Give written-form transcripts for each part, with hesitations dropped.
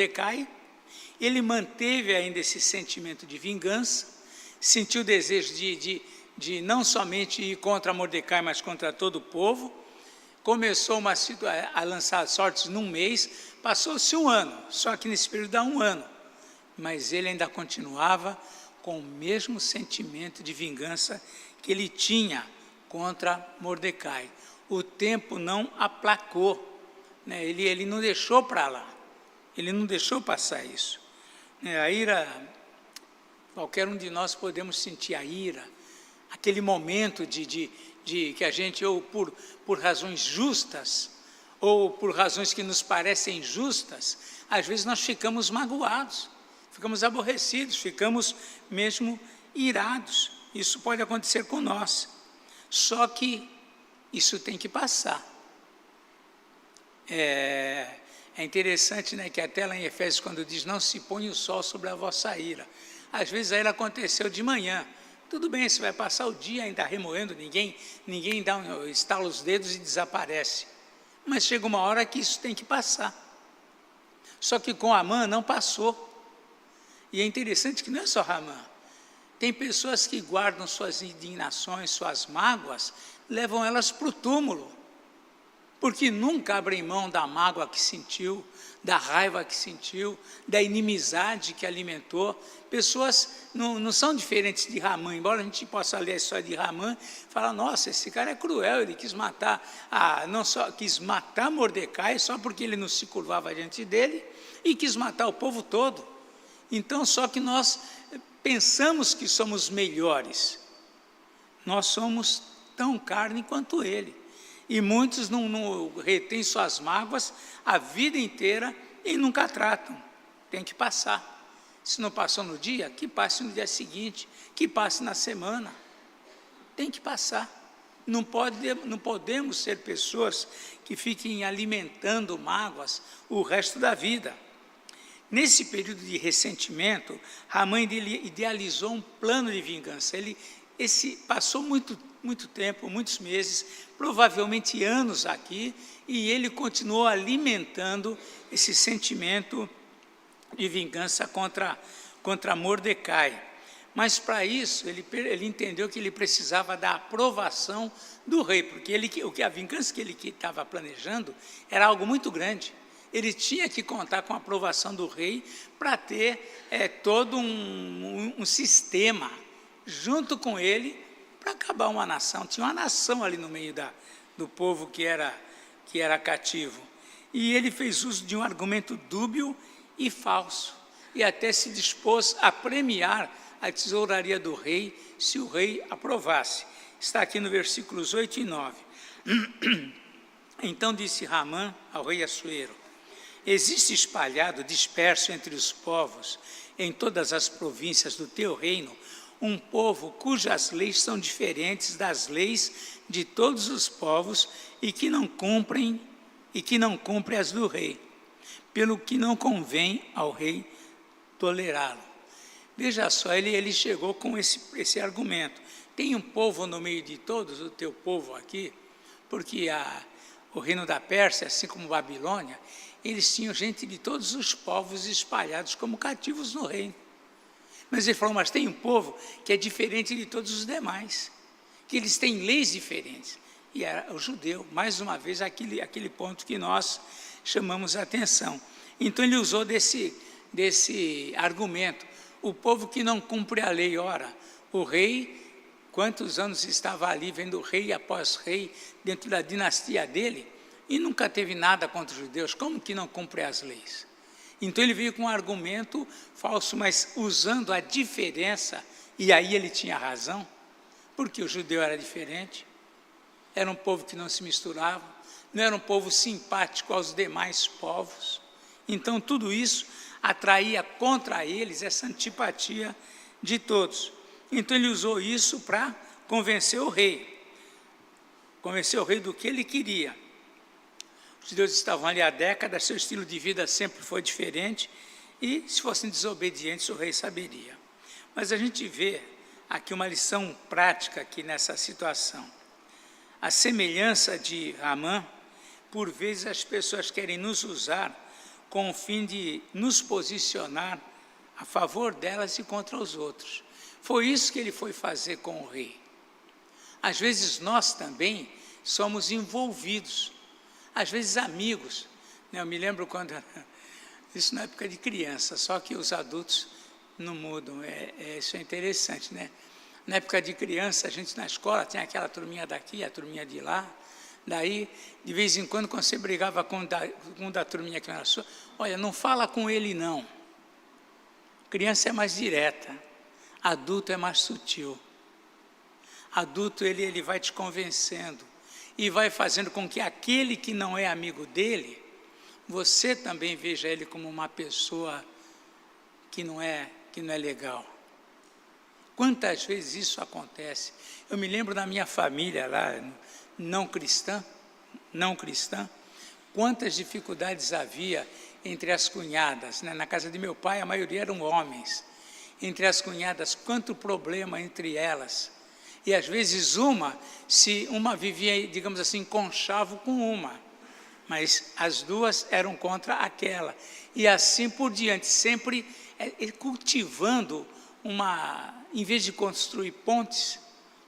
Mordecai. Ele manteve ainda esse sentimento de vingança, sentiu o desejo de não somente ir contra Mordecai, mas contra todo o povo. Começou a lançar sortes num mês, passou-se um ano, só que nesse período há um ano. Mas ele ainda continuava com o mesmo sentimento de vingança que ele tinha contra Mordecai. O tempo não aplacou, né? Ele não deixou para lá, ele não deixou passar isso. A ira, qualquer um de nós podemos sentir a ira, aquele momento de que a gente, ou por razões justas, ou por razões que nos parecem justas, às vezes nós ficamos magoados, ficamos aborrecidos, ficamos mesmo irados. Isso pode acontecer com nós. Só que isso tem que passar. É interessante, né, que até lá em Efésios, quando diz, não se põe o sol sobre a vossa ira. Às vezes a ira aconteceu de manhã. Tudo bem, você vai passar o dia ainda remoendo, ninguém estala os dedos e desaparece. Mas chega uma hora que isso tem que passar. Só que com Amã não passou. E é interessante que não é só Amã. Tem pessoas que guardam suas indignações, suas mágoas, levam elas para o túmulo. Porque nunca abrem mão da mágoa que sentiu, da raiva que sentiu, da inimizade que alimentou. Pessoas não são diferentes de Ramã, embora a gente possa ler a história de Ramã e falar, nossa, esse cara é cruel, ele quis matar, não só quis matar Mordecai, só porque ele não se curvava diante dele, e quis matar o povo todo. Então, só que nós pensamos que somos melhores. Nós somos tão carne quanto ele. E muitos não retêm suas mágoas a vida inteira e nunca tratam. Tem que passar. Se não passou no dia, que passe no dia seguinte, que passe na semana. Tem que passar. Não podemos ser pessoas que fiquem alimentando mágoas o resto da vida. Nesse período de ressentimento, Ramã idealizou um plano de vingança. Passou muito tempo, muitos meses, provavelmente anos aqui, e ele continuou alimentando esse sentimento de vingança contra Mordecai. Mas para isso, ele entendeu que ele precisava da aprovação do rei, porque a vingança que ele estava planejando era algo muito grande. Ele tinha que contar com a aprovação do rei para ter todo um sistema junto com ele para acabar uma nação. Tinha uma nação ali no meio do povo que era cativo. E ele fez uso de um argumento dúbio e falso, e até se dispôs a premiar a tesouraria do rei, se o rei aprovasse. Está aqui no versículos 8 e 9. Então disse Ramã ao rei Assuero, existe espalhado, disperso entre os povos, em todas as províncias do teu reino, um povo cujas leis são diferentes das leis de todos os povos e que não cumprem as do rei, pelo que não convém ao rei tolerá-lo. Veja só, ele chegou com esse argumento. Tem um povo no meio de todos, o teu povo aqui, porque o reino da Pérsia, assim como Babilônia, eles tinham gente de todos os povos espalhados como cativos no reino. Mas ele falou, mas tem um povo que é diferente de todos os demais, que eles têm leis diferentes. E era o judeu, mais uma vez, aquele ponto que nós chamamos a atenção. Então ele usou desse argumento, o povo que não cumpre a lei. Ora, o rei, quantos anos estava ali vendo rei após rei dentro da dinastia dele, e nunca teve nada contra os judeus, como que não cumpre as leis? Então ele veio com um argumento falso, mas usando a diferença, e aí ele tinha razão, porque o judeu era diferente, era um povo que não se misturava, não era um povo simpático aos demais povos. Então tudo isso atraía contra eles essa antipatia de todos. Então ele usou isso para convencer o rei do que ele queria. Os judeus estavam ali há décadas, seu estilo de vida sempre foi diferente, e se fossem desobedientes o rei saberia. Mas a gente vê aqui uma lição prática aqui nessa situação. A semelhança de Ramã, por vezes as pessoas querem nos usar com o fim de nos posicionar a favor delas e contra os outros. Foi isso que ele foi fazer com o rei. Às vezes nós também somos envolvidos, às vezes amigos. Eu me lembro quando, isso na época de criança, só que os adultos não mudam, isso é interessante, né? Na época de criança, a gente na escola tinha aquela turminha daqui, a turminha de lá, daí, de vez em quando você brigava com da turminha que não era sua, olha, não fala com ele não. Criança é mais direta, adulto é mais sutil. Adulto, ele vai te convencendo e vai fazendo com que aquele que não é amigo dele, você também veja ele como uma pessoa que não é legal. Quantas vezes isso acontece? Eu me lembro da minha família lá, não cristã, quantas dificuldades havia entre as cunhadas, né? Na casa de meu pai a maioria eram homens, entre as cunhadas, quanto problema entre elas, e às vezes se uma vivia, digamos assim, conchavo com uma, mas as duas eram contra aquela, e assim por diante, sempre cultivando em vez de construir pontes,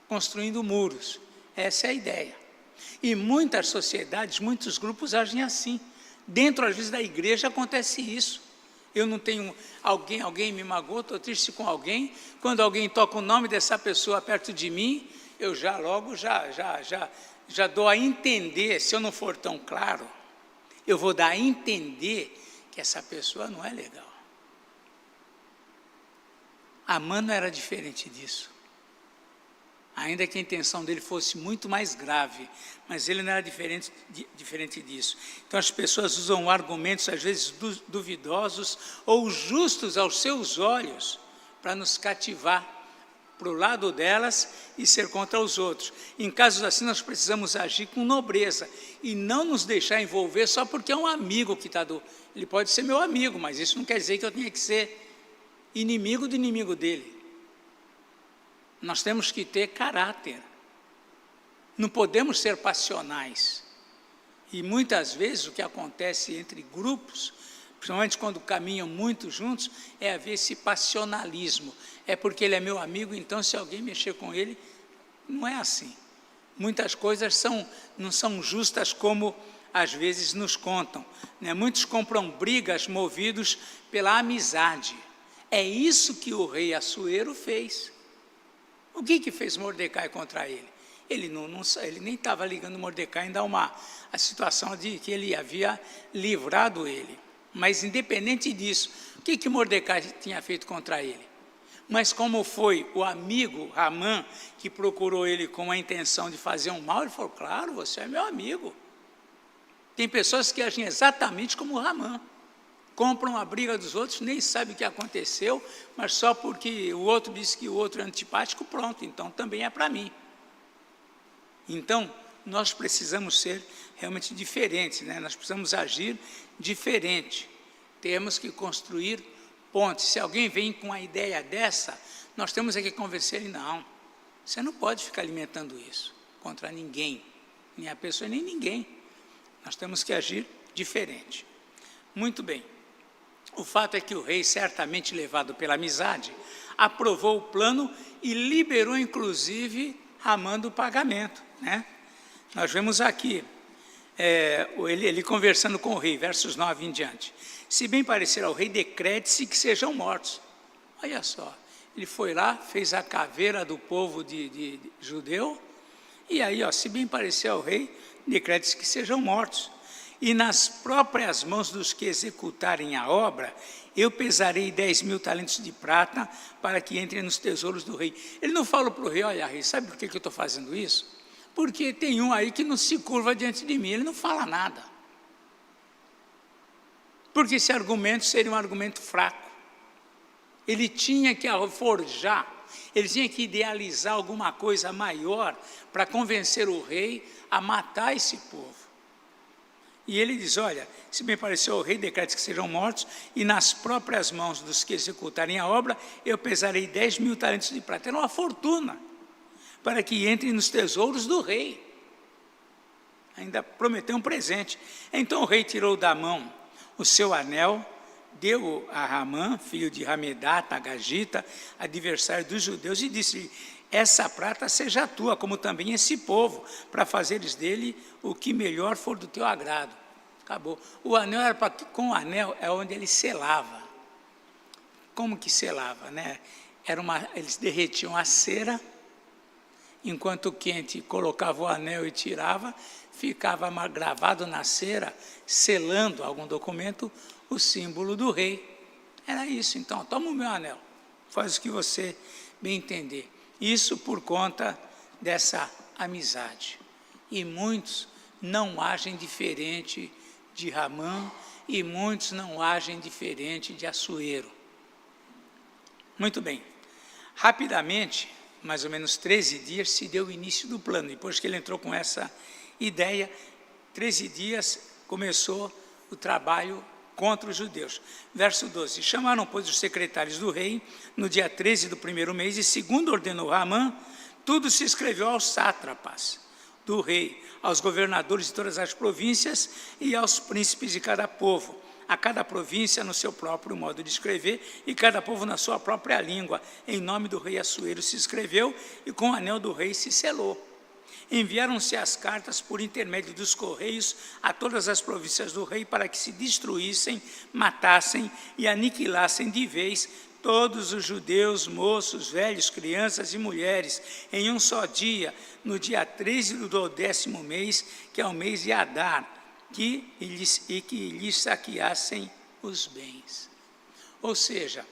construindo muros. Essa é a ideia. E muitas sociedades, muitos grupos agem assim. Dentro, às vezes, da igreja acontece isso. Eu não tenho alguém me magoou, estou triste com alguém, quando alguém toca o nome dessa pessoa perto de mim, eu já dou a entender, se eu não for tão claro, eu vou dar a entender que essa pessoa não é legal. Amã não era diferente disso. Ainda que a intenção dele fosse muito mais grave, mas ele não era diferente disso. Então as pessoas usam argumentos às vezes duvidosos ou justos aos seus olhos para nos cativar para o lado delas e ser contra os outros. Em casos assim nós precisamos agir com nobreza e não nos deixar envolver só porque é um amigo que está Ele pode ser meu amigo, mas isso não quer dizer que eu tenha que ser inimigo do inimigo dele. Nós temos que ter caráter. Não podemos ser passionais. E muitas vezes o que acontece entre grupos, principalmente quando caminham muito juntos, é haver esse passionalismo. É porque ele é meu amigo, então se alguém mexer com ele, não é assim. Muitas coisas não são justas como às vezes nos contam, né? Muitos compram brigas movidos pela amizade. É isso que o rei Assuero fez. O que fez Mordecai contra ele? Ele nem estava ligando Mordecai, ainda a situação de que ele havia livrado ele. Mas, independente disso, o que Mordecai tinha feito contra ele? Mas como foi o amigo Amã que procurou ele com a intenção de fazer um mal, ele falou, claro, você é meu amigo. Tem pessoas que agem exatamente como Amã. Compram a briga dos outros, nem sabem o que aconteceu, mas só porque o outro disse que o outro é antipático, pronto, então também é para mim. Então, nós precisamos ser realmente diferentes, né? Nós precisamos agir diferente. Temos que construir pontes. Se alguém vem com a ideia dessa, nós temos que convencer ele, não, você não pode ficar alimentando isso contra ninguém, nem a pessoa, nem ninguém. Nós temos que agir diferente. Muito bem. O fato é que o rei, certamente levado pela amizade, aprovou o plano e liberou, inclusive, Amã do pagamento, né? Nós vemos aqui, ele conversando com o rei, versos 9 em diante. Se bem parecer ao rei, decrete-se que sejam mortos. Olha só, ele foi lá, fez a caveira do povo de judeu, e aí, se bem parecer ao rei, decrete-se que sejam mortos. E nas próprias mãos dos que executarem a obra, eu pesarei 10.000 talentos de prata para que entrem nos tesouros do rei. Ele não falou para o rei, olha rei, sabe por que eu estou fazendo isso? Porque tem um aí que não se curva diante de mim, ele não fala nada. Porque esse argumento seria um argumento fraco. Ele tinha que forjar, ele tinha que idealizar alguma coisa maior para convencer o rei a matar esse povo. E ele diz, olha, se bem pareceu ao rei, decrete que sejam mortos, e nas próprias mãos dos que executarem a obra, eu pesarei 10.000 talentos de prata. Era uma fortuna, para que entrem nos tesouros do rei. Ainda prometeu um presente. Então o rei tirou da mão o seu anel, deu a Ramã, filho de Hamedata, Agagita, adversário dos judeus, e disse-lhe: essa prata seja tua, como também esse povo, para fazeres dele o que melhor for do teu agrado. Acabou. O anel era para, com o anel é onde ele selava. Como que selava, né? Eles derretiam a cera, enquanto o quente colocava o anel e tirava, ficava gravado na cera, selando algum documento, o símbolo do rei. Era isso. Então, toma o meu anel, faz o que você bem entender. Isso por conta dessa amizade. E muitos não agem diferente de Ramã, e muitos não agem diferente de Assuero. Muito bem. Rapidamente, mais ou menos 13 dias, se deu o início do plano. Depois que ele entrou com essa ideia, 13 dias começou o trabalho contra os judeus. Verso 12, chamaram, pois, os secretários do rei, no dia 13 do primeiro mês, e segundo ordenou Ramã, tudo se escreveu aos sátrapas do rei, aos governadores de todas as províncias e aos príncipes de cada povo, a cada província no seu próprio modo de escrever, e cada povo na sua própria língua. Em nome do rei Assuero se escreveu, e com o anel do rei se selou. Enviaram-se as cartas por intermédio dos correios a todas as províncias do rei, para que se destruíssem, matassem e aniquilassem de vez todos os judeus, moços, velhos, crianças e mulheres, em um só dia, no dia 13 do 10º mês, que é o mês de Adar, que lhes saqueassem os bens. Ou seja,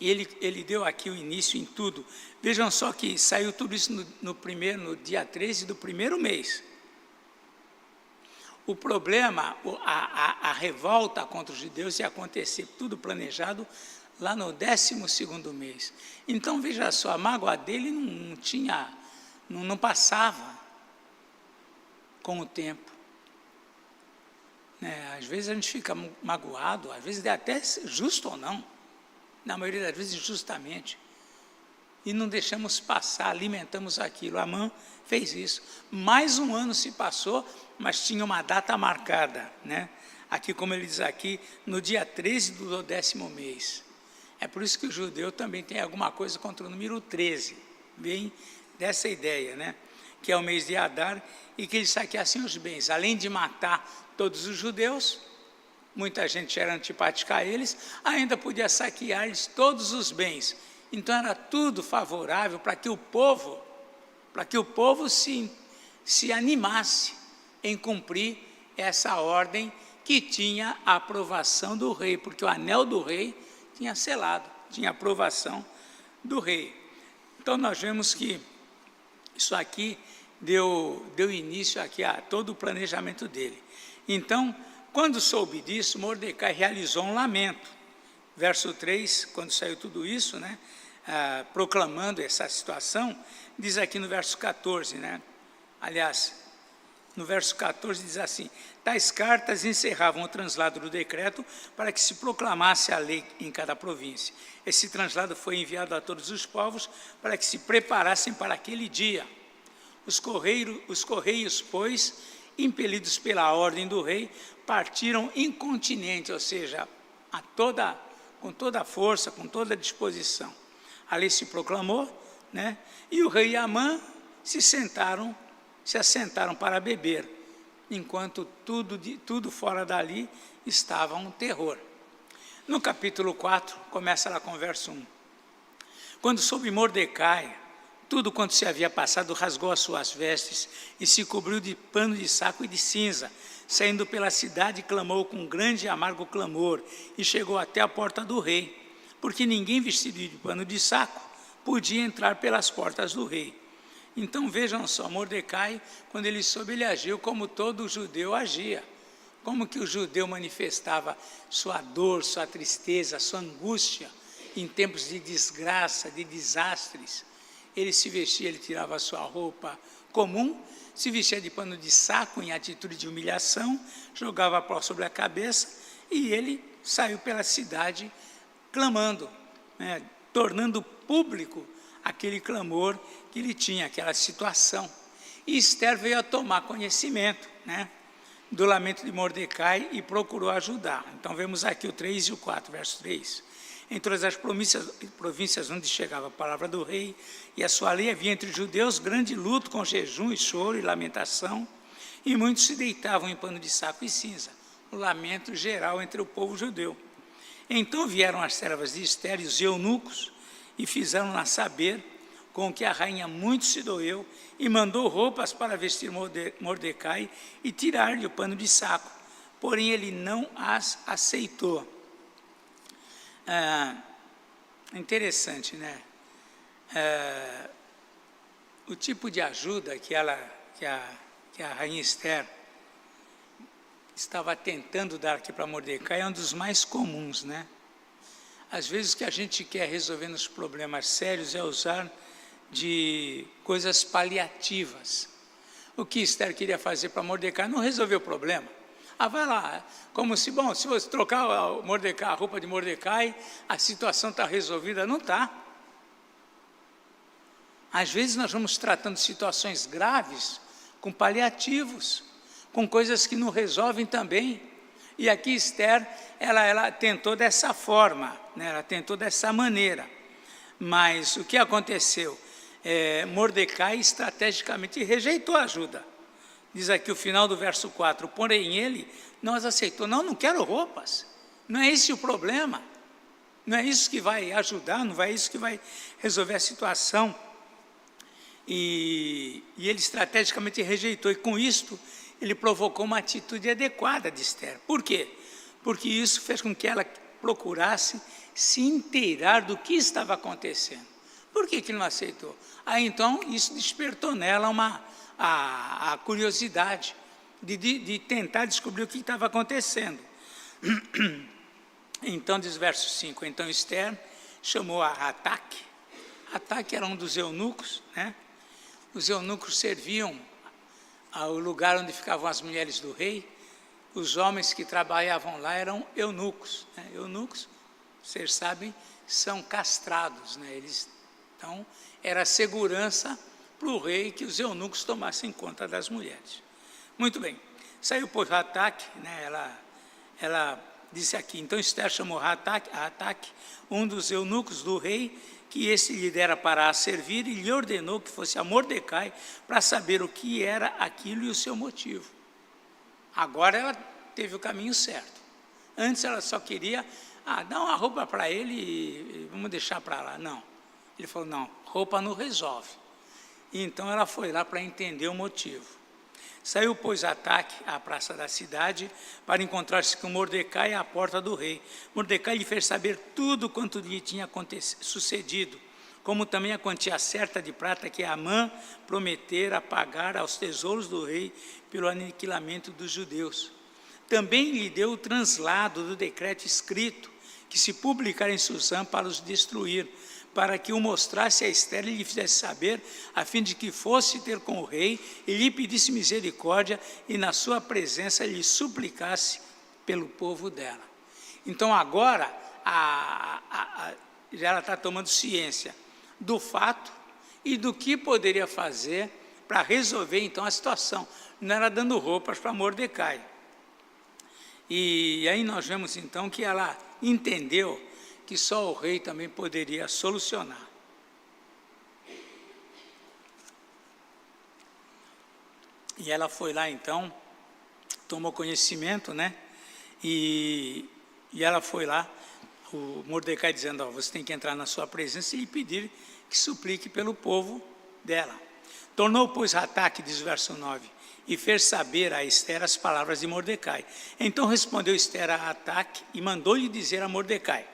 ele deu aqui o início em tudo. Vejam só que saiu tudo isso no dia 13 do primeiro mês. O problema, a revolta contra os judeus ia acontecer, tudo planejado, lá no 12º mês. Então, veja só, a mágoa dele não passava com o tempo. Às vezes a gente fica magoado, às vezes é até justo ou não, na maioria das vezes injustamente, e não deixamos passar, alimentamos aquilo. Amã fez isso. Mais um ano se passou, mas tinha uma data marcada, né? Aqui, como ele diz aqui, no dia 13 do 10º mês. É por isso que o judeu também tem alguma coisa contra o número 13, vem dessa ideia, né? Que é o mês de Adar, e que eles saqueassem os bens. Além de matar todos os judeus, muita gente era antipática a eles, ainda podia saquear-lhes todos os bens. Então era tudo favorável para que o povo se animasse em cumprir essa ordem que tinha a aprovação do rei, porque o anel do rei tinha selado, tinha aprovação do rei. Então nós vemos que isso aqui deu início aqui a todo o planejamento dele. Então, quando soube disso, Mordecai realizou um lamento. Verso 3, quando saiu tudo isso, né, proclamando essa situação, diz aqui no verso 14, né, aliás, no verso 14 diz assim: tais cartas encerravam o translado do decreto para que se proclamasse a lei em cada província. Esse translado foi enviado a todos os povos para que se preparassem para aquele dia. Os correios, pois, impelidos pela ordem do rei, partiram incontinenti, ou seja, com toda a força, com toda a disposição. A lei se proclamou, né? E o rei e Amã se assentaram para beber, enquanto tudo fora dali estava um terror. No capítulo 4, começa lá com o verso 1. Quando soube Mordecai tudo quanto se havia passado, rasgou as suas vestes e se cobriu de pano de saco e de cinza. Saindo pela cidade, clamou com grande e amargo clamor e chegou até a porta do rei, porque ninguém vestido de pano de saco podia entrar pelas portas do rei. Então vejam só, Mordecai, quando ele soube, ele agiu como todo judeu agia. Como que o judeu manifestava sua dor, sua tristeza, sua angústia em tempos de desgraça, de desastres. Ele se vestia, ele tirava a sua roupa comum, se vestia de pano de saco em atitude de humilhação, jogava pó sobre a cabeça e ele saiu pela cidade clamando, né, tornando público aquele clamor que ele tinha, aquela situação. E Esther veio a tomar conhecimento, né, do lamento de Mordecai e procurou ajudar. Então, vemos aqui o 3 e o 4, verso 3. Em todas as províncias onde chegava a palavra do rei e a sua lei, havia entre os judeus grande luto com jejum e choro e lamentação, e muitos se deitavam em pano de saco e cinza, o lamento geral entre o povo judeu. Então vieram as servas de Ester e os eunucos, e fizeram-na saber com que a rainha muito se doeu, e mandou roupas para vestir Mordecai e tirar-lhe o pano de saco, porém ele não as aceitou. Interessante, né? O tipo de ajuda que a rainha Ester estava tentando dar aqui para Mordecai é um dos mais comuns, né? Às vezes o que a gente quer resolver nos problemas sérios é usar de coisas paliativas. O que Ester queria fazer para Mordecai não resolveu o problema. Vai lá, como se, bom, se você trocar a roupa de Mordecai, a situação está resolvida. Não está. Às vezes nós vamos tratando situações graves com paliativos, com coisas que não resolvem também. E aqui Ester, ela tentou dessa forma, né? Ela tentou dessa maneira. Mas o que aconteceu? Mordecai estrategicamente rejeitou a ajuda. Diz aqui o final do verso 4, porém ele não as aceitou. Não quero roupas, não é esse o problema, não é isso que vai ajudar, não é isso que vai resolver a situação. E ele estrategicamente rejeitou, e com isto ele provocou uma atitude adequada de Ester. Por quê? Porque isso fez com que ela procurasse se inteirar do que estava acontecendo. Por que ele não aceitou? Então isso despertou nela a curiosidade de tentar descobrir o que estava acontecendo. Então, diz verso 5, então Ester chamou a Ataque. Ataque era um dos eunucos, né? Os eunucos serviam ao lugar onde ficavam as mulheres do rei. Os homens que trabalhavam lá eram eunucos, né? Eunucos, vocês sabem, são castrados, né? Então, era segurança para o rei que os eunucos tomassem conta das mulheres. Muito bem, saiu por Ataque, né? Ela disse aqui, então Ester chamou a Ataque, um dos eunucos do rei, que esse lhe dera para a servir, e lhe ordenou que fosse a Mordecai para saber o que era aquilo e o seu motivo. Agora ela teve o caminho certo. Antes ela só queria, dar uma roupa para ele e vamos deixar para lá. Não, ele falou, não, roupa não resolve. E então ela foi lá para entender o motivo. Saiu, pois, Ataque à praça da cidade para encontrar-se com Mordecai à porta do rei. Mordecai lhe fez saber tudo quanto lhe tinha sucedido, como também a quantia certa de prata que Amã prometera pagar aos tesouros do rei pelo aniquilamento dos judeus. Também lhe deu o translado do decreto escrito, que se publicara em Susã para os destruir, para que o mostrasse a Ester e lhe fizesse saber, a fim de que fosse ter com o rei e lhe pedisse misericórdia e na sua presença lhe suplicasse pelo povo dela. Então agora já ela está tomando ciência do fato e do que poderia fazer para resolver então a situação. Não era dando roupas para Mordecai. E aí nós vemos então que ela entendeu que só o rei também poderia solucionar. E ela foi lá então, tomou conhecimento, né? E ela foi lá, o Mordecai dizendo, você tem que entrar na sua presença e pedir que suplique pelo povo dela. Tornou, pois, Ataque, diz o verso 9, e fez saber a Ester as palavras de Mordecai. Então respondeu Ester a Ataque e mandou-lhe dizer a Mordecai,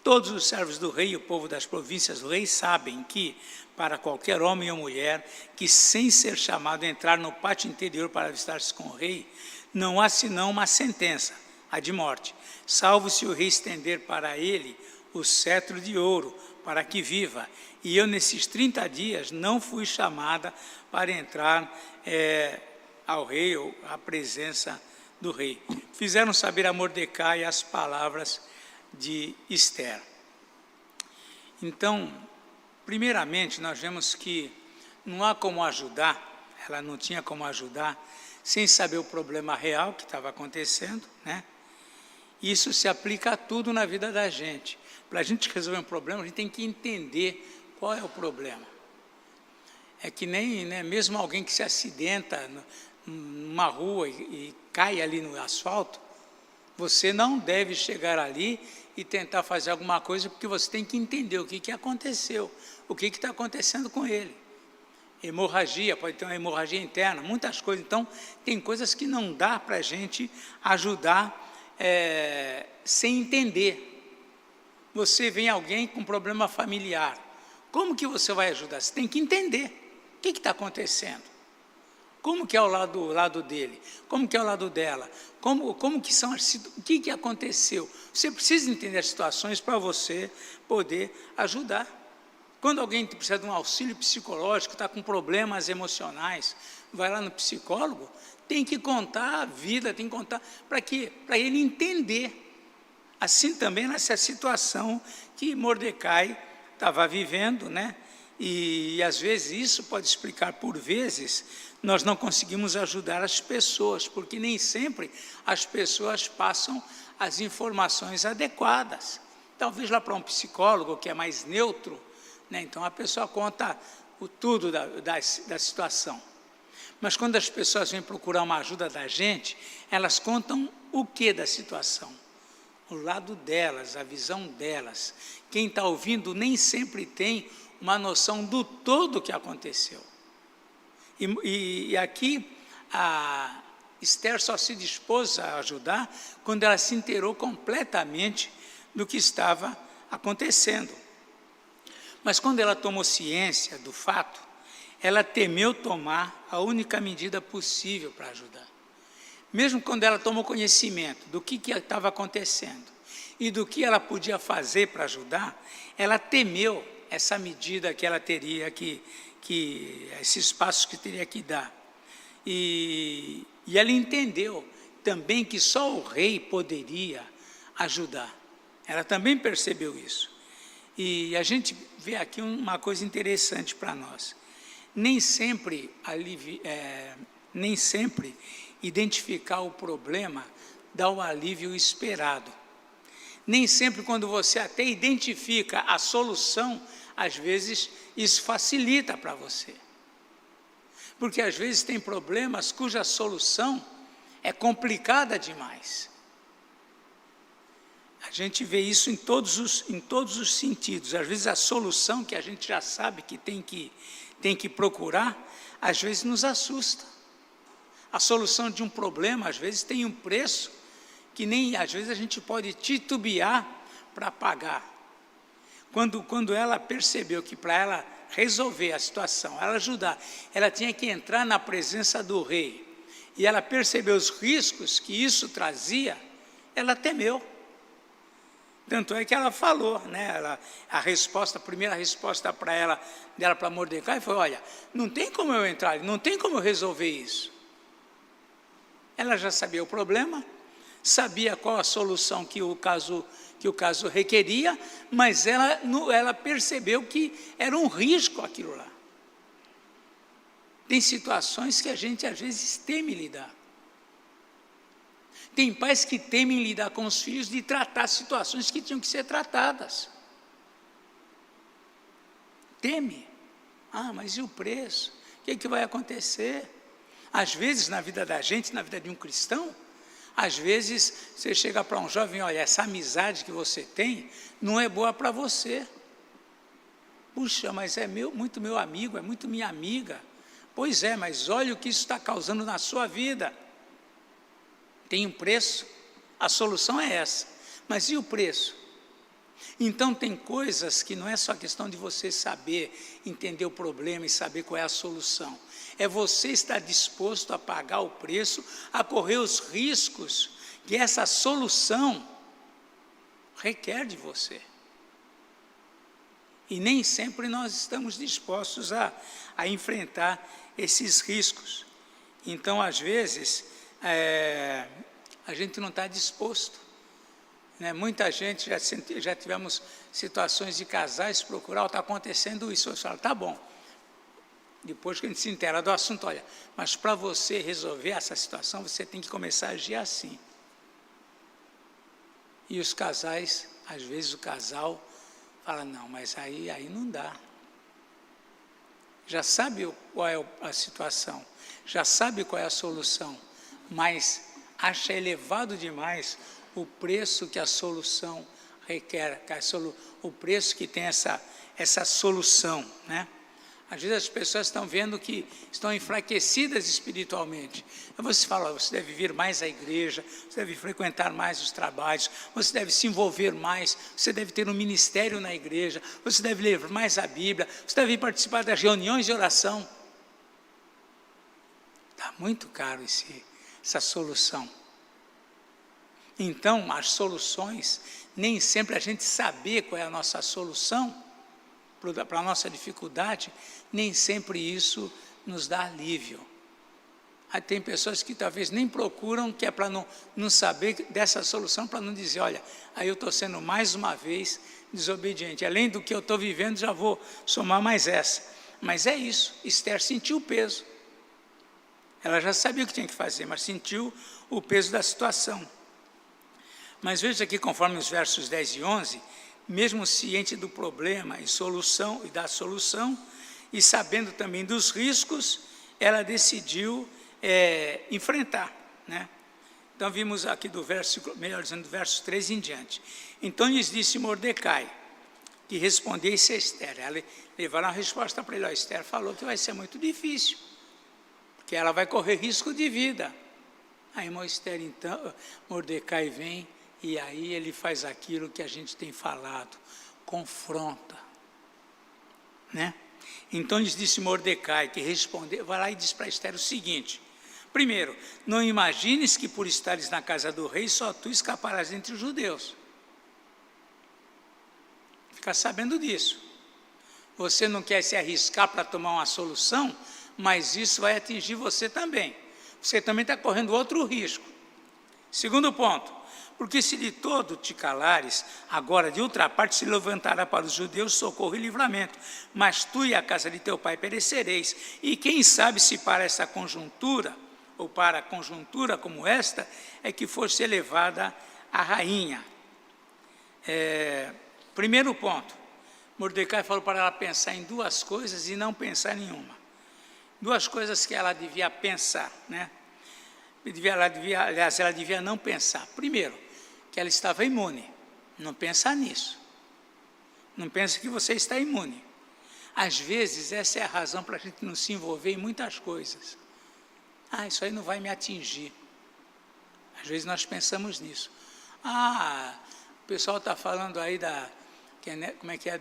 todos os servos do rei e o povo das províncias do rei sabem que, para qualquer homem ou mulher que, sem ser chamado, entrar no pátio interior para avistar-se com o rei, não há senão uma sentença, a de morte, salvo se o rei estender para ele o cetro de ouro, para que viva. E eu, nesses 30 dias, não fui chamada para entrar ao rei ou à presença do rei. Fizeram saber a Mordecai as palavras de Ester. Então, primeiramente, nós vemos que não há como ajudar, ela não tinha como ajudar, sem saber o problema real que estava acontecendo, né? Isso se aplica a tudo na vida da gente. Para a gente resolver um problema, a gente tem que entender qual é o problema. É que nem, né, mesmo alguém que se acidenta numa rua e cai ali no asfalto, você não deve chegar ali e tentar fazer alguma coisa, porque você tem que entender o que aconteceu, o que está acontecendo com ele. Hemorragia, pode ter uma hemorragia interna, muitas coisas. Então, tem coisas que não dá para a gente ajudar sem entender. Você vê alguém com problema familiar, como que você vai ajudar? Você tem que entender o que está acontecendo. Como que é o lado dele? Como que é o lado dela? Como que são o que aconteceu? Você precisa entender as situações para você poder ajudar. Quando alguém precisa de um auxílio psicológico, está com problemas emocionais, vai lá no psicólogo, tem que contar a vida, tem que contar para quê? Para ele entender. Assim também nessa situação que Mordecai estava vivendo, né? E às vezes isso pode explicar, por vezes, nós não conseguimos ajudar as pessoas, porque nem sempre as pessoas passam as informações adequadas. Talvez lá para um psicólogo que é mais neutro, né? Então a pessoa conta tudo da situação. Mas quando as pessoas vêm procurar uma ajuda da gente, elas contam o que da situação? O lado delas, a visão delas. Quem está ouvindo nem sempre tem uma noção do todo que aconteceu. E aqui a Esther só se dispôs a ajudar quando ela se inteirou completamente do que estava acontecendo. Mas quando ela tomou ciência do fato, ela temeu tomar a única medida possível para ajudar. Mesmo quando ela tomou conhecimento do que estava acontecendo e do que ela podia fazer para ajudar, ela temeu essa medida que ela teria esses passos que teria que dar. E ela entendeu também que só o rei poderia ajudar. Ela também percebeu isso. E a gente vê aqui uma coisa interessante para nós. Nem sempre identificar o problema dá o alívio esperado. Nem sempre, quando você até identifica a solução, às vezes isso facilita para você. Porque às vezes tem problemas cuja solução é complicada demais. A gente vê isso em todos os sentidos. Às vezes a solução que a gente já sabe que tem que procurar, às vezes nos assusta. A solução de um problema, às vezes, tem um preço que nem, às vezes, a gente pode titubear para pagar. Quando ela percebeu que para ela resolver a situação, ela ajudar, ela tinha que entrar na presença do rei, e ela percebeu os riscos que isso trazia, ela temeu. Tanto é que ela falou, né? A primeira resposta dela para Mordecai foi: olha, não tem como eu entrar, não tem como eu resolver isso. Ela já sabia o problema, sabia qual a solução que o caso requeria, mas ela percebeu que era um risco aquilo lá. Tem situações que a gente às vezes teme lidar. Tem pais que temem lidar com os filhos de tratar situações que tinham que ser tratadas. Teme. Ah, mas e o preço? O que vai acontecer? Às vezes, na vida da gente, na vida de um cristão, às vezes você chega para um jovem: olha, essa amizade que você tem não é boa para você. Puxa, mas é muito meu amigo, é muito minha amiga. Pois é, mas olha o que isso está causando na sua vida. Tem um preço? A solução é essa. Mas e o preço? Então tem coisas que não é só questão de você saber, entender o problema e saber qual é a solução. É você estar disposto a pagar o preço, a correr os riscos que essa solução requer de você. E nem sempre nós estamos dispostos a enfrentar esses riscos. Então, às vezes, a gente não está disposto. Né? Muita gente, já tivemos situações de casais procurar: está acontecendo isso. Eu falo: tá bom, Depois que a gente se inteira do assunto, olha, mas para você resolver essa situação, você tem que começar a agir assim. E os casais, às vezes o casal fala, não, mas aí não dá. Já sabe qual é a situação, já sabe qual é a solução, mas acha elevado demais o preço que a solução requer, o preço que tem essa solução, né? Às vezes as pessoas estão vendo que estão enfraquecidas espiritualmente. Aí você fala, você deve vir mais à igreja, você deve frequentar mais os trabalhos, você deve se envolver mais, você deve ter um ministério na igreja, você deve ler mais a Bíblia, você deve participar das reuniões de oração. Está muito caro essa solução. Então, as soluções, nem sempre a gente saber qual é a nossa solução, para a nossa dificuldade, nem sempre isso nos dá alívio. Aí tem pessoas que talvez nem procuram, que é para não saber dessa solução, para não dizer, olha, aí eu estou sendo mais uma vez desobediente, além do que eu estou vivendo, já vou somar mais essa. Mas é isso, Esther sentiu o peso. Ela já sabia o que tinha que fazer, mas sentiu o peso da situação. Mas veja aqui, conforme os versos 10 e 11, mesmo ciente do problema e da solução, e sabendo também dos riscos, ela decidiu enfrentar, né? Então vimos aqui do verso 3 em diante. Então lhes disse Mordecai, que respondesse a Esther. Ela levaram a resposta para ele, Esther falou que vai ser muito difícil, porque ela vai correr risco de vida. Aí Mordecai vem, e aí ele faz aquilo que a gente tem falado, confronta, né? Então lhes disse Mordecai, que respondeu, vai lá e diz para Esther o seguinte, primeiro, não imagines que por estares na casa do rei, só tu escaparás entre os judeus. Fica sabendo disso. Você não quer se arriscar para tomar uma solução, mas isso vai atingir você também. Você também está correndo outro risco. Segundo ponto, porque se de todo te calares, agora de outra parte se levantará para os judeus socorro e livramento, mas tu e a casa de teu pai perecereis, e quem sabe se para essa conjuntura, ou para conjuntura como esta, é que fosse elevada a rainha. Primeiro ponto, Mordecai falou para ela pensar em duas coisas e não pensar em uma. Duas coisas que ela devia pensar, né? Ela devia não pensar. Primeiro, que ela estava imune. Não pensa nisso. Não pensa que você está imune. Às vezes, essa é a razão para a gente não se envolver em muitas coisas. Isso aí não vai me atingir. Às vezes nós pensamos nisso. O pessoal está falando aí como é que é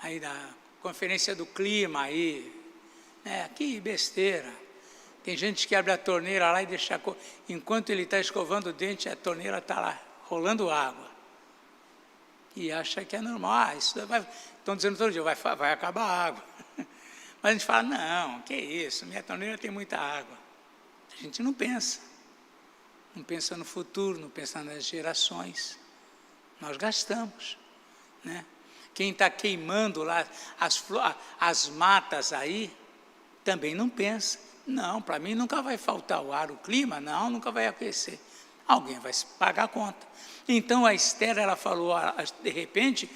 aí da conferência do clima aí. Que besteira. Tem gente que abre a torneira lá e deixa, enquanto ele está escovando o dente, a torneira está lá, rolando água. E acha que é normal. Estão dizendo todo dia, vai acabar a água. Mas a gente fala, não, que isso, minha torneira tem muita água. A gente não pensa. Não pensa no futuro, não pensa nas gerações. Nós gastamos, né? Quem está queimando lá as matas aí, também não pensa. Não, para mim nunca vai faltar o ar, o clima, não, nunca vai aquecer. Alguém vai pagar a conta. Então a Esther, ela falou, de repente,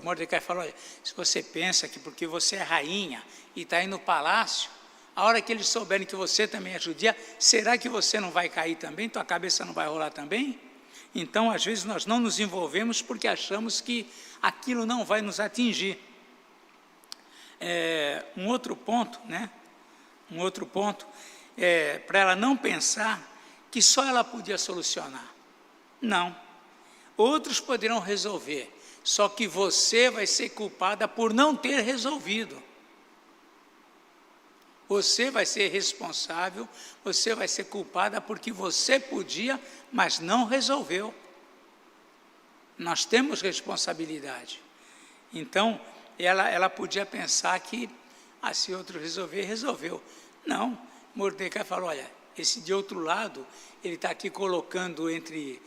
Mordecai falou, olha, se você pensa que porque você é rainha e está aí no palácio, a hora que eles souberem que você também é judia, será que você não vai cair também? Tua cabeça não vai rolar também? Então, às vezes, nós não nos envolvemos porque achamos que aquilo não vai nos atingir. Um outro ponto, né? Para ela não pensar que só ela podia solucionar. Não. Outros poderão resolver, só que você vai ser culpada por não ter resolvido. Você vai ser responsável, você vai ser culpada porque você podia, mas não resolveu. Nós temos responsabilidade. Então, ela podia pensar que, se outro resolver, resolveu. Não, Mordecai falou, olha, esse de outro lado, ele está aqui colocando entre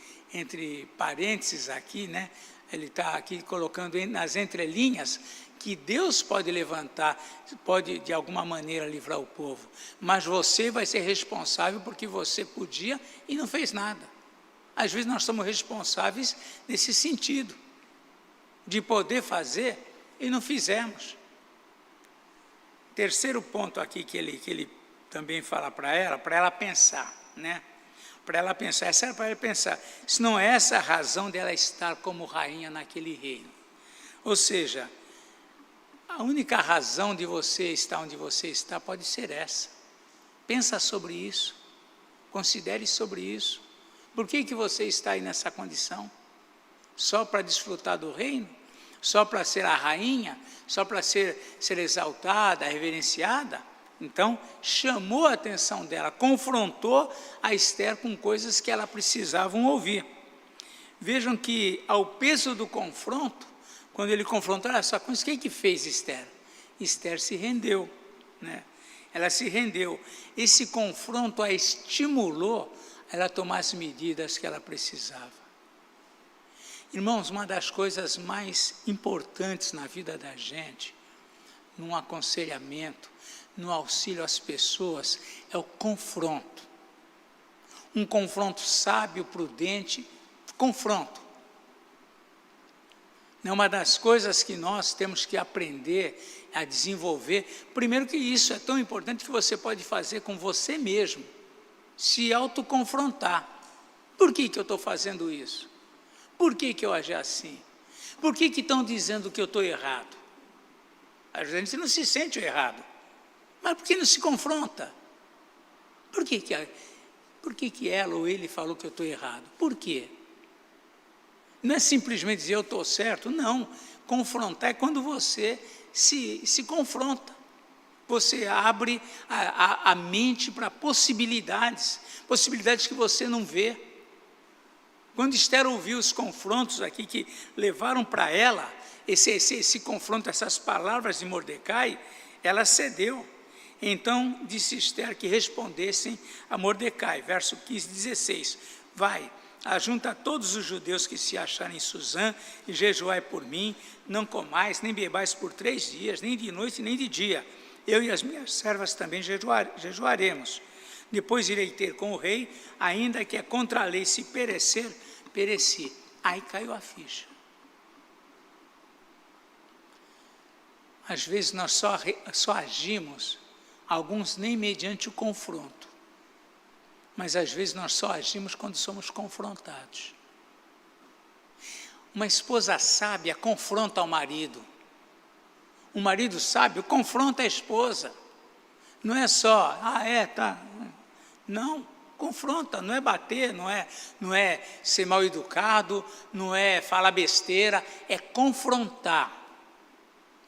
parênteses aqui, né? ele está aqui colocando nas entrelinhas que Deus pode levantar, pode de alguma maneira livrar o povo, mas você vai ser responsável porque você podia e não fez nada. Às vezes nós somos responsáveis nesse sentido, de poder fazer e não fizemos. Terceiro ponto aqui que ele também fala para ela pensar, né? Para ela pensar, essa era para ela pensar, se não é essa a razão dela estar como rainha naquele reino. Ou seja, a única razão de você estar onde você está pode ser essa. Pensa sobre isso, considere sobre isso. Por que você está aí nessa condição? Só para desfrutar do reino? Só para ser a rainha? Só para ser exaltada, reverenciada? Então, chamou a atenção dela, confrontou a Esther com coisas que ela precisavam ouvir. Vejam que, ao peso do confronto, quando ele confrontou, olha só, o que fez Esther? Esther se rendeu, né? Ela se rendeu. Esse confronto a estimulou a ela tomar as medidas que ela precisava. Irmãos, uma das coisas mais importantes na vida da gente, num aconselhamento, no auxílio às pessoas, é o confronto. Um confronto sábio, prudente, confronto. É uma das coisas que nós temos que aprender a desenvolver. Primeiro que isso é tão importante que você pode fazer com você mesmo, se autoconfrontar. Por que eu estou fazendo isso? Por que eu agi assim? Por que estão dizendo que eu estou errado? A gente não se sente errado, mas por que não se confronta? Por que ela ou ele falou que eu estou errado? Por quê? Não é simplesmente dizer eu estou certo, não. Confrontar é quando você se confronta. Você abre a mente para possibilidades que você não vê. Quando Esther ouviu os confrontos aqui que levaram para ela, esse confronto, essas palavras de Mordecai, ela cedeu. Então disse Esther que respondessem a Mordecai, verso 15, 16, vai, ajunta todos os judeus que se acharem em Suzã e jejuai por mim, não comais nem bebais por 3 dias, nem de noite nem de dia. Eu e as minhas servas também jejuaremos. Depois irei ter com o rei, ainda que a contra a lei se perecer, pereci. Aí caiu a ficha. Às vezes nós só agimos, alguns nem mediante o confronto, mas às vezes nós só agimos quando somos confrontados. Uma esposa sábia confronta o marido. Um marido sábio confronta a esposa. Não é só, tá. Não, confronta, não é bater, não é ser mal educado, não é falar besteira, é confrontar.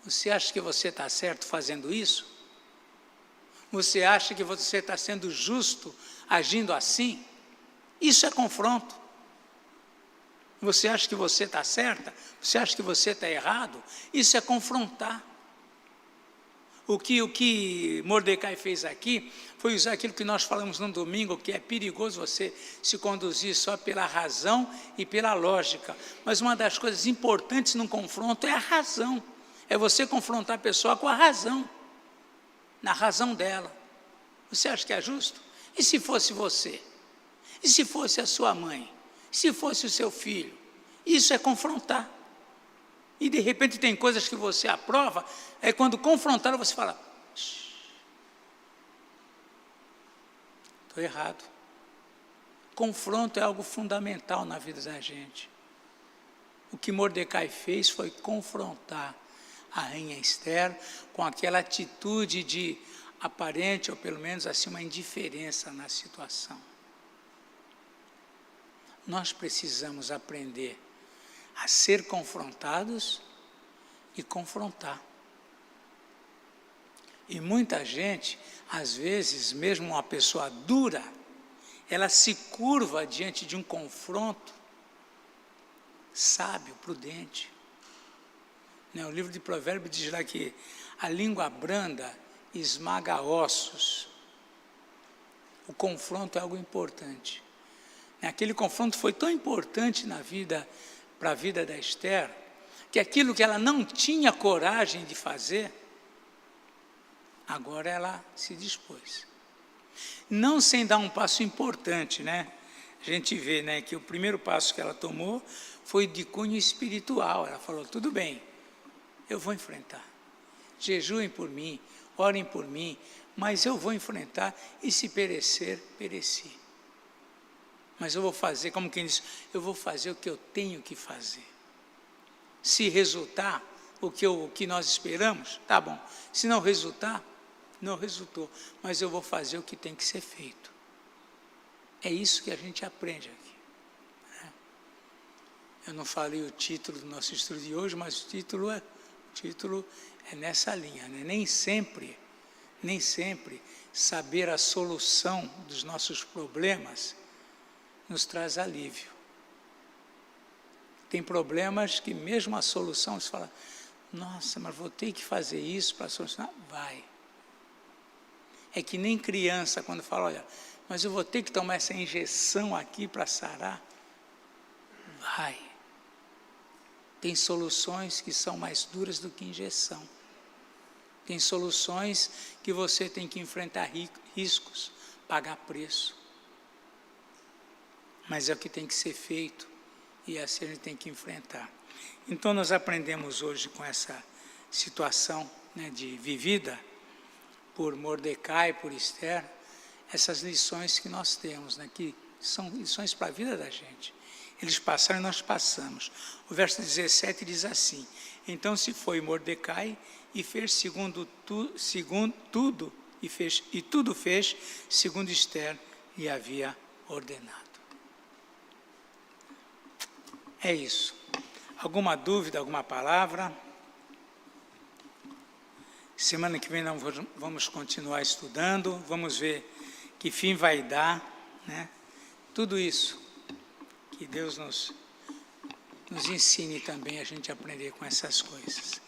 Você acha que você está certo fazendo isso? Você acha que você está sendo justo agindo assim? Isso é confronto. Você acha que você está certa? Você acha que você está errado? Isso é confrontar. O que Mordecai fez aqui foi usar aquilo que nós falamos no domingo, que é perigoso você se conduzir só pela razão e pela lógica. Mas uma das coisas importantes num confronto é a razão. É você confrontar a pessoa com a razão, na razão dela. Você acha que é justo? E se fosse você? E se fosse a sua mãe? E se fosse o seu filho? Isso é confrontar. E de repente tem coisas que você aprova, aí quando confrontar você fala, estou errado. Confronto é algo fundamental na vida da gente. O que Mordecai fez foi confrontar a rainha Esther com aquela atitude de aparente, ou pelo menos assim, uma indiferença na situação. Nós precisamos aprender a ser confrontados e confrontar. E muita gente, às vezes, mesmo uma pessoa dura, ela se curva diante de um confronto sábio, prudente. O livro de Provérbios diz lá que a língua branda esmaga ossos. O confronto é algo importante. Aquele confronto foi tão importante na vida para a vida da Esther, que aquilo que ela não tinha coragem de fazer, agora ela se dispôs. Não sem dar um passo importante, né? A gente vê, né, que o primeiro passo que ela tomou foi de cunho espiritual. Ela falou, tudo bem, eu vou enfrentar. Jejuem por mim, orem por mim, mas eu vou enfrentar e se perecer, pereci. Mas eu vou fazer, como quem diz, eu vou fazer o que eu tenho que fazer. Se resultar o que nós esperamos, tá bom. Se não resultar, não resultou, mas eu vou fazer o que tem que ser feito. É isso que a gente aprende aqui. Né? Eu não falei o título do nosso estudo de hoje, mas o título é nessa linha. Né? Nem sempre saber a solução dos nossos problemas nos traz alívio. Tem problemas que mesmo a solução, você fala, nossa, mas vou ter que fazer isso para solucionar? Vai. É que nem criança, quando fala, olha, mas eu vou ter que tomar essa injeção aqui para sarar? Vai. Tem soluções que são mais duras do que injeção. Tem soluções que você tem que enfrentar riscos, pagar preço. Mas é o que tem que ser feito e assim a gente tem que enfrentar. Então nós aprendemos hoje com essa situação, né, de vivida por Mordecai, por Esther, essas lições que nós temos, né, que são lições para a vida da gente. Eles passaram e nós passamos. O verso 17 diz assim, então se foi Mordecai e fez segundo tudo fez segundo Esther lhe havia ordenado. É isso. Alguma dúvida, alguma palavra? Semana que vem nós vamos continuar estudando, vamos ver que fim vai dar, né? Tudo isso, que Deus nos ensine também a gente aprender com essas coisas.